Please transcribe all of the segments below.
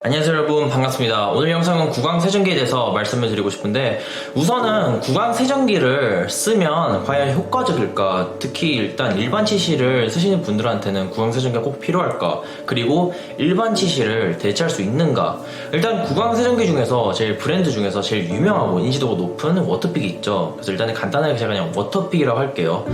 안녕하세요 여러분, 반갑습니다. 오늘 영상은 구강세정기에 대해서 말씀을 드리고 싶은데, 우선은 구강세정기를 쓰면 과연 효과적일까, 특히 일단 일반 치실을 쓰시는 분들한테는 구강세정기가 꼭 필요할까, 그리고 일반 치실을 대체할 수 있는가. 일단 구강세정기 중에서 제일 브랜드 중에서 제일 유명하고 인지도가 높은 워터픽이 있죠. 그래서 일단은 간단하게 제가 그냥 워터픽이라고 할게요.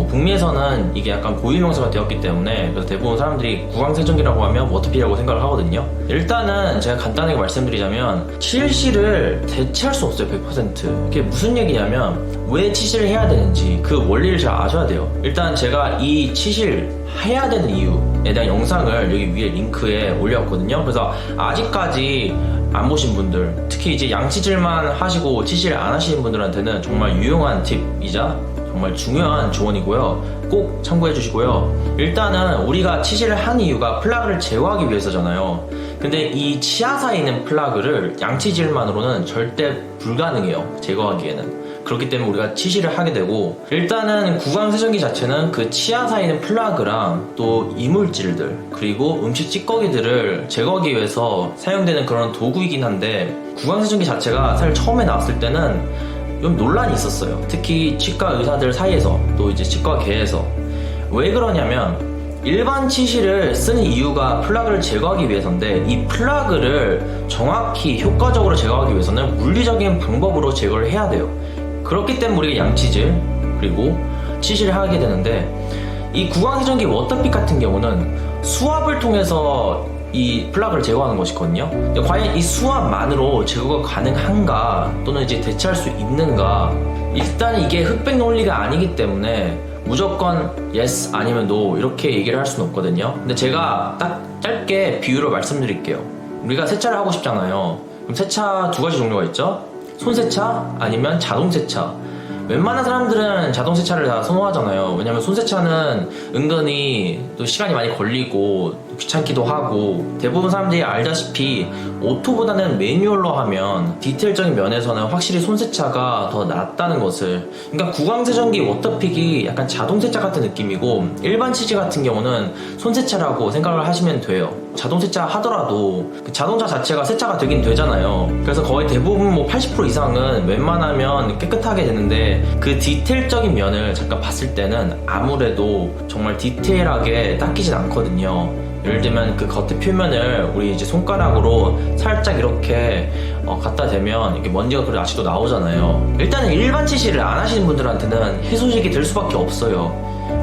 북미에서는 이게 약간 고유명사가 되었기 때문에, 그래서 대부분 사람들이 구강세정기라고 하면 워터픽이라고 생각을 하거든요. 일단은 제가 간단하게 말씀드리자면, 치실을 대체할 수 없어요. 100%. 이게 무슨 얘기냐면, 왜 치실을 해야 되는지 그 원리를 잘 아셔야 돼요. 일단 제가 이 치실 해야 되는 이유에 대한 영상을 여기 위에 링크에 올렸거든요. 그래서 아직까지 안 보신 분들, 특히 이제 양치질만 하시고 치실 안 하시는 분들한테는 정말 유용한 팁이자 정말 중요한 조언이고요. 꼭 참고해 주시고요. 일단은 우리가 치실을 한 이유가 플라그를 제거하기 위해서잖아요. 근데 이 치아사에 있는 플라그를 양치질만으로는 절대 불가능해요. 제거하기에는. 그렇기 때문에 우리가 치실을 하게 되고, 일단은 구강세정기 자체는 그 치아사에 있는 플라그랑 또 이물질들, 그리고 음식 찌꺼기들을 제거하기 위해서 사용되는 그런 도구이긴 한데, 구강세정기 자체가 사실 처음에 나왔을 때는 좀 논란이 있었어요. 특히 치과 의사들 사이에서, 또 이제 치과계에서. 왜 그러냐면, 일반 치실을 쓰는 이유가 플라그를 제거하기 위해서인데, 이 플라그를 정확히 효과적으로 제거하기 위해서는 물리적인 방법으로 제거를 해야 돼요. 그렇기 때문에 우리가 양치질, 그리고 치실을 하게 되는데, 이 구강세정기 워터픽 같은 경우는 수압을 통해서 이 플라그를 제거하는 것이거든요. 근데 과연 이 수압만으로 제거가 가능한가, 또는 이제 대체할 수 있는가. 일단 이게 흑백 논리가 아니기 때문에 무조건 yes 아니면 no 이렇게 얘기를 할 수는 없거든요. 근데 제가 딱 짧게 비유로 말씀드릴게요. 우리가 세차를 하고 싶잖아요. 그럼 세차 두 가지 종류가 있죠. 손세차 아니면 자동세차. 웬만한 사람들은 자동세차를 다 선호하잖아요. 왜냐면 손세차는 은근히 또 시간이 많이 걸리고 귀찮기도 하고, 대부분 사람들이 알다시피 오토보다는 매뉴얼로 하면 디테일적인 면에서는 확실히 손세차가 더 낫다는 것을. 그러니까 구강세정기 워터픽이 약간 자동세차 같은 느낌이고, 일반 치실 같은 경우는 손세차라고 생각을 하시면 돼요. 자동세차 하더라도 그 자동차 자체가 세차가 되긴 되잖아요. 그래서 거의 대부분 80% 이상은 웬만하면 깨끗하게 되는데, 그 디테일적인 면을 잠깐 봤을 때는 아무래도 정말 디테일하게 닦이진 않거든요. 예를 들면 그 겉에 표면을 우리 이제 손가락으로 살짝 이렇게 갖다 대면 이렇게 먼지가 그래도 아직도 나오잖아요. 일단은 일반 치실을 안 하시는 분들한테는 희소식이 될 수밖에 없어요.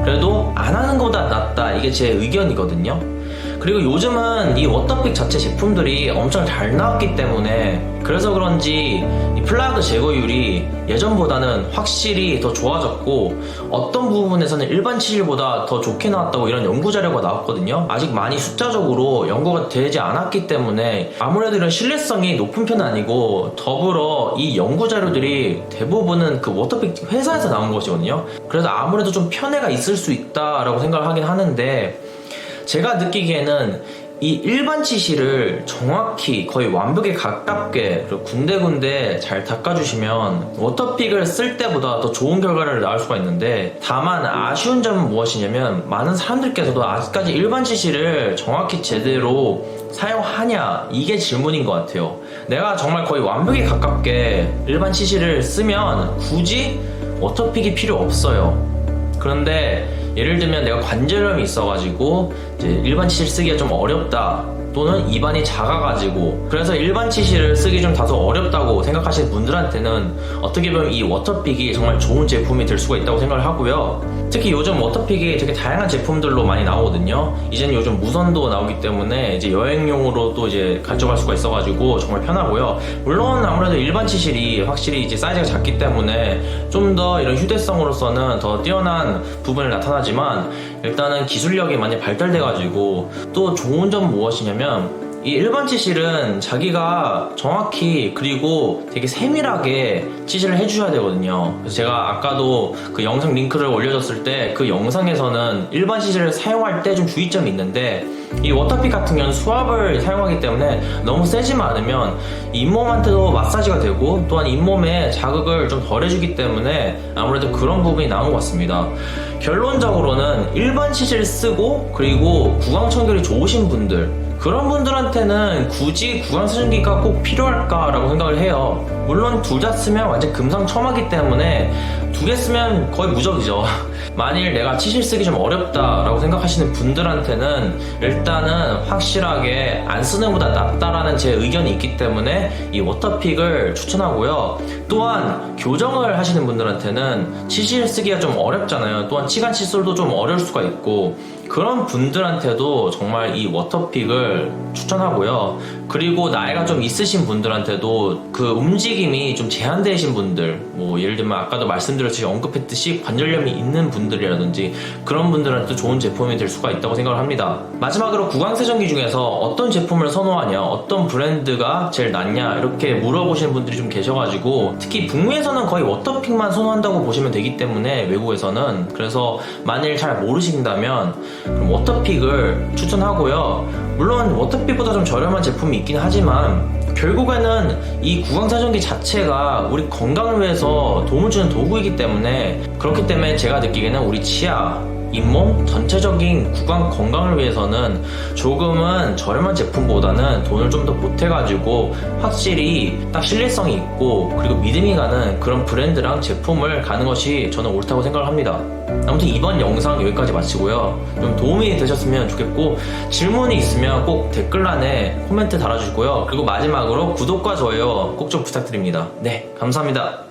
그래도 안 하는 것보다 낫다, 이게 제 의견이거든요. 그리고 요즘은 이 워터픽 자체 제품들이 엄청 잘 나왔기 때문에, 그래서 그런지 이 플라그 제거율이 예전보다는 확실히 더 좋아졌고, 어떤 부분에서는 일반 치실보다 더 좋게 나왔다고 이런 연구 자료가 나왔거든요. 아직 많이 숫자적으로 연구가 되지 않았기 때문에 아무래도 이런 신뢰성이 높은 편은 아니고, 더불어 이 연구 자료들이 대부분은 그 워터픽 회사에서 나온 것이거든요. 그래서 아무래도 좀 편애가 있을 수 있다라고 생각을 하긴 하는데, 제가 느끼기에는 이 일반 치실을 정확히 거의 완벽에 가깝게 그리고 군데군데 잘 닦아주시면 워터픽을 쓸 때보다 더 좋은 결과를 낳을 수가 있는데, 다만 아쉬운 점은 무엇이냐면, 많은 사람들께서도 아직까지 일반 치실을 정확히 제대로 사용하냐, 이게 질문인 것 같아요. 내가 정말 거의 완벽에 가깝게 일반 치실을 쓰면 굳이 워터픽이 필요 없어요. 그런데 예를 들면 내가 관절염이 있어가지고 이제 일반 치실 쓰기가 좀 어렵다, 또는 입안이 작아가지고 그래서 일반 치실을 쓰기 좀 다소 어렵다고 생각하시는 분들한테는 어떻게 보면 이 워터픽이 정말 좋은 제품이 될 수가 있다고 생각을 하고요. 특히 요즘 워터픽이 되게 다양한 제품들로 많이 나오거든요. 이제는 요즘 무선도 나오기 때문에 이제 여행용으로 또 이제 가져갈 수가 있어가지고 정말 편하고요. 물론 아무래도 일반 치실이 확실히 이제 사이즈가 작기 때문에 좀 더 이런 휴대성으로서는 더 뛰어난 부분을 나타나지만, 일단은 기술력이 많이 발달돼가지고 또 좋은 점은 무엇이냐면, 이 일반 치실은 자기가 정확히 그리고 되게 세밀하게 치실을 해주셔야 되거든요. 그래서 제가 아까도 그 영상 링크를 올려줬을 때 그 영상에서는 일반 치실을 사용할 때 좀 주의점이 있는데, 이 워터픽 같은 경우는 수압을 사용하기 때문에 너무 세지만 않으면 잇몸한테도 마사지가 되고, 또한 잇몸에 자극을 좀 덜 해주기 때문에 아무래도 그런 부분이 나온 것 같습니다. 결론적으로는 일반 치실 쓰고, 그리고 구강 청결이 좋으신 분들, 그런 분들한테는 굳이 구강세정기가 꼭 필요할까라고 생각을 해요. 물론 둘 다 쓰면 완전 금상첨화기 때문에 두 개 쓰면 거의 무적이죠. 만일 내가 치실 쓰기 좀 어렵다라고 생각하시는 분들한테는 일단은 확실하게 안 쓰는 것보다 낫다라는 제 의견이 있기 때문에 이 워터픽을 추천하고요. 또한 교정을 하시는 분들한테는 치실 쓰기가 좀 어렵잖아요. 또한 치간 칫솔도 좀 어려울 수가 있고 그런 분들한테도 정말 이 워터픽을 추천하고요. 그리고 나이가 좀 있으신 분들한테도 그 움직임이 좀 제한되신 분들, 뭐 예를 들면 아까도 말씀드렸듯이 언급했듯이 관절염이 있는 분들이라든지 그런 분들한테 좋은 제품이 될 수가 있다고 생각을 합니다. 마지막으로 구강세정기 중에서 어떤 제품을 선호하냐, 어떤 브랜드가 제일 낫냐 이렇게 물어보시는 분들이 좀 계셔가지고 특히 북미에서는 거의 워터픽만 선호한다고 보시면 되기 때문에 외국에서는 그래서 만일 잘 모르신다면 그럼 워터픽을 추천하고요. 물론 워터픽보다 좀 저렴한 제품이 있긴 하지만 결국에는 이 구강세정기 자체가 우리 건강을 위해서 도움을 주는 도구이기 때문에 그렇기 때문에 제가 느끼기에는 우리 치아, 잇몸 전체적인 구강 건강을 위해서는 조금은 저렴한 제품보다는 돈을 좀 더 보태가지고 확실히 딱 신뢰성이 있고 그리고 믿음이 가는 그런 브랜드랑 제품을 가는 것이 저는 옳다고 생각을 합니다. 아무튼 이번 영상 여기까지 마치고요. 좀 도움이 되셨으면 좋겠고 질문이 있으면 꼭 댓글란에 코멘트 달아주시고요. 그리고 마지막으로 구독과 좋아요 꼭 좀 부탁드립니다. 네, 감사합니다.